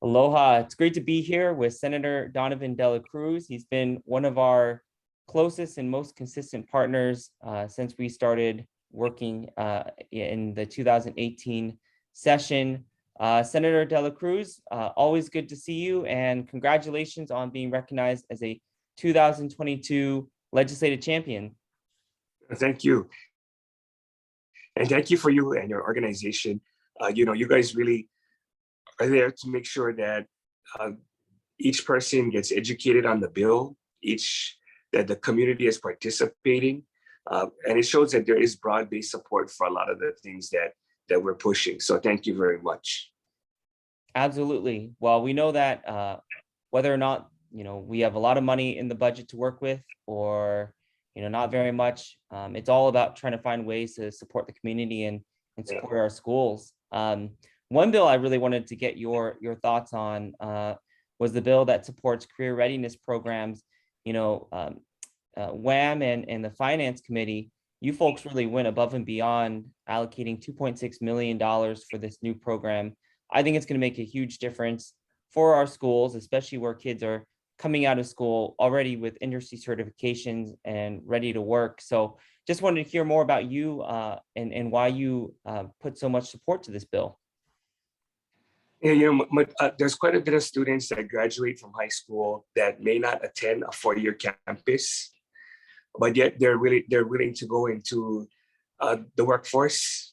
Aloha. It's great to be here with Senator Donovan Dela Cruz. He's been one of our closest and most consistent partners since we started working in the 2018 session. Senator Dela Cruz, always good to see you, and congratulations on being recognized as a 2022 legislative champion. Thank you. And thank you for you and your organization. You guys really are there to make sure that each person gets educated on the bill, that the community is participating, and it shows that there is broad-based support for a lot of the things that we're pushing. So thank you very much. Absolutely. Well, we know that whether or not we have a lot of money in the budget to work with, or not very much, it's all about trying to find ways to support the community and support our schools. One bill I really wanted to get your thoughts on was the bill that supports career readiness programs. WAM and the Finance Committee, you folks really went above and beyond, allocating $2.6 million for this new program. I think it's going to make a huge difference for our schools, especially where kids are coming out of school already with industry certifications and ready to work. So just wanted to hear more about you and why you put so much support to this bill. Yeah, there's quite a bit of students that graduate from high school that may not attend a four-year campus, but yet they're willing to go into the workforce.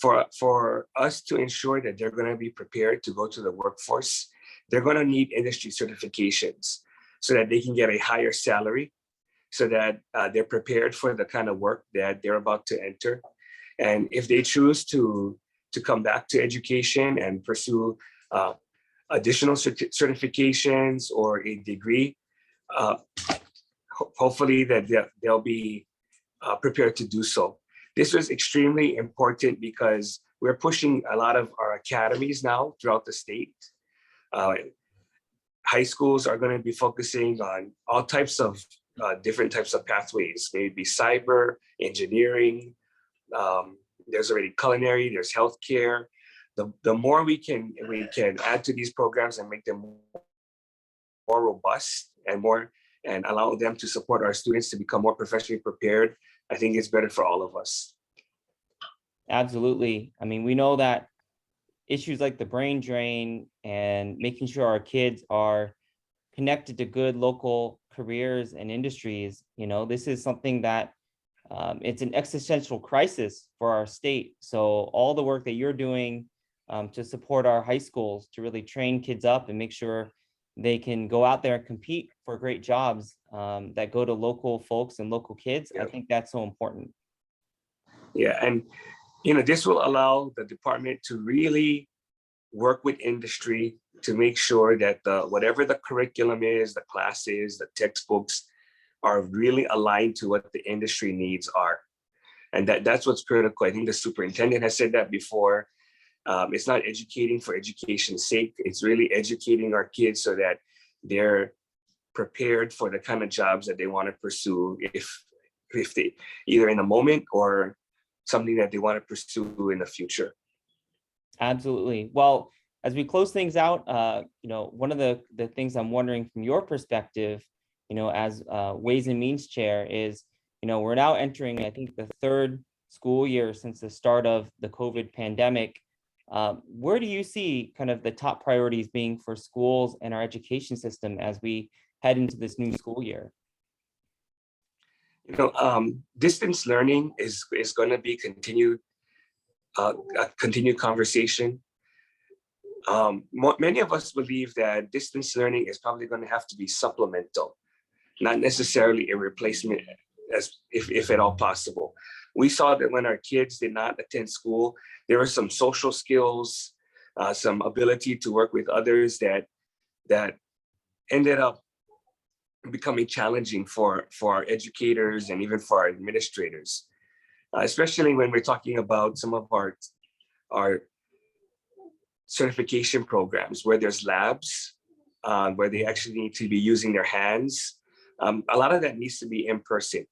For us to ensure that they're going to be prepared to go to the workforce, they're going to need industry certifications so that they can get a higher salary, so that they're prepared for the kind of work that they're about to enter. And if they choose to come back to education and pursue additional certifications or a degree, hopefully that they'll be prepared to do so. This was extremely important because we're pushing a lot of our academies now throughout the state. High schools are going to be focusing on all types of different types of pathways, maybe cyber, engineering, there's already culinary, there's healthcare. The more we can add to these programs and make them more robust and allow them to support our students to become more professionally prepared, I think it's better for all of us. Absolutely. I mean, we know that issues like the brain drain and making sure our kids are connected to good local careers and industries, this is something that it's an existential crisis for our state. So all the work that you're doing to support our high schools to really train kids up and make sure they can go out there and compete for great jobs that go to local folks and local kids, I think that's so important. Yeah, and this will allow the department to really work with industry to make sure that whatever the curriculum is, the classes, the textbooks are really aligned to what the industry needs are. And that's what's critical. I think the superintendent has said that before. It's not educating for education's sake. It's really educating our kids so that they're prepared for the kind of jobs that they want to pursue if they either in the moment or something that they want to pursue in the future. Absolutely. Well, as we close things out, one of the things I'm wondering from your perspective, as Ways and Means Chair is, we're now entering, I think, the third school year since the start of the COVID pandemic. Where do you see kind of the top priorities being for schools and our education system as we head into this new school year? Distance learning is going to be a continued conversation. Many of us believe that distance learning is probably going to have to be supplemental, not necessarily a replacement, as if at all possible. We saw that when our kids did not attend school, there were some social skills, some ability to work with others that ended up becoming challenging for our educators and even for our administrators, especially when we're talking about some of our certification programs where there's labs, where they actually need to be using their hands. A lot of that needs to be in person.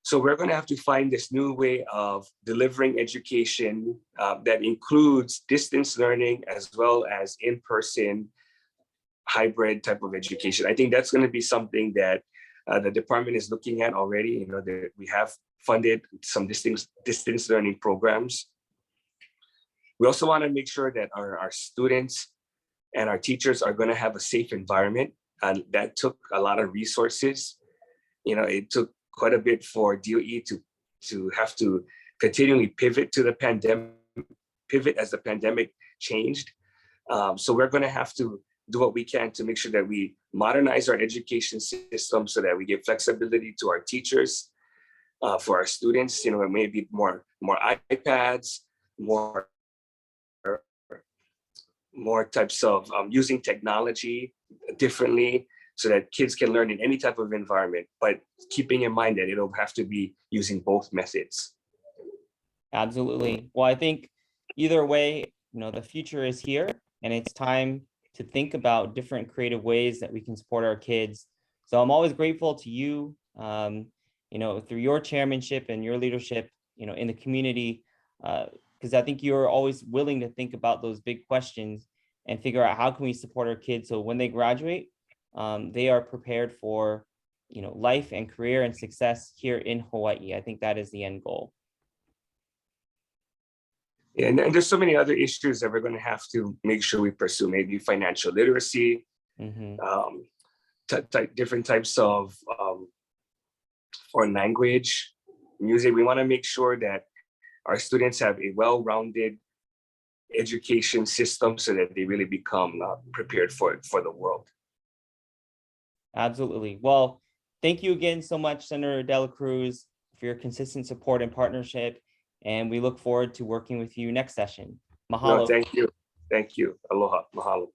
So we're going to have to find this new way of delivering education that includes distance learning as well as in-person hybrid type of education. I think that's going to be something that the department is looking at already. You know, we have funded some distance learning programs. We also want to make sure that our students and our teachers are going to have a safe environment, and that took a lot of resources. You know, it took quite a bit for DOE to have to continually pivot to the pandemic, pivot as the pandemic changed. So we're going to have to do what we can to make sure that we modernize our education system so that we give flexibility to our teachers, for our students. You know, it may be more iPads, more types of using technology differently so that kids can learn in any type of environment, but keeping in mind that it'll have to be using both methods. Absolutely. Well, I think either way, you know, the future is here, and it's time to think about different creative ways that we can support our kids. So I'm always grateful to you, you know, through your chairmanship and your leadership, you know, in the community, because I think you're always willing to think about those big questions and figure out how can we support our kids so when they graduate, they are prepared for, you know, life and career and success here in Hawaii. I think that is the end goal. And there's so many other issues that we're going to have to make sure we pursue, maybe financial literacy, different types of foreign language, music. We want to make sure that our students have a well-rounded education system so that they really become prepared for the world. Absolutely. Well, thank you again so much, Senator Dela Cruz, for your consistent support and partnership. And we look forward to working with you next session. Mahalo. No, thank you. Thank you. Aloha. Mahalo.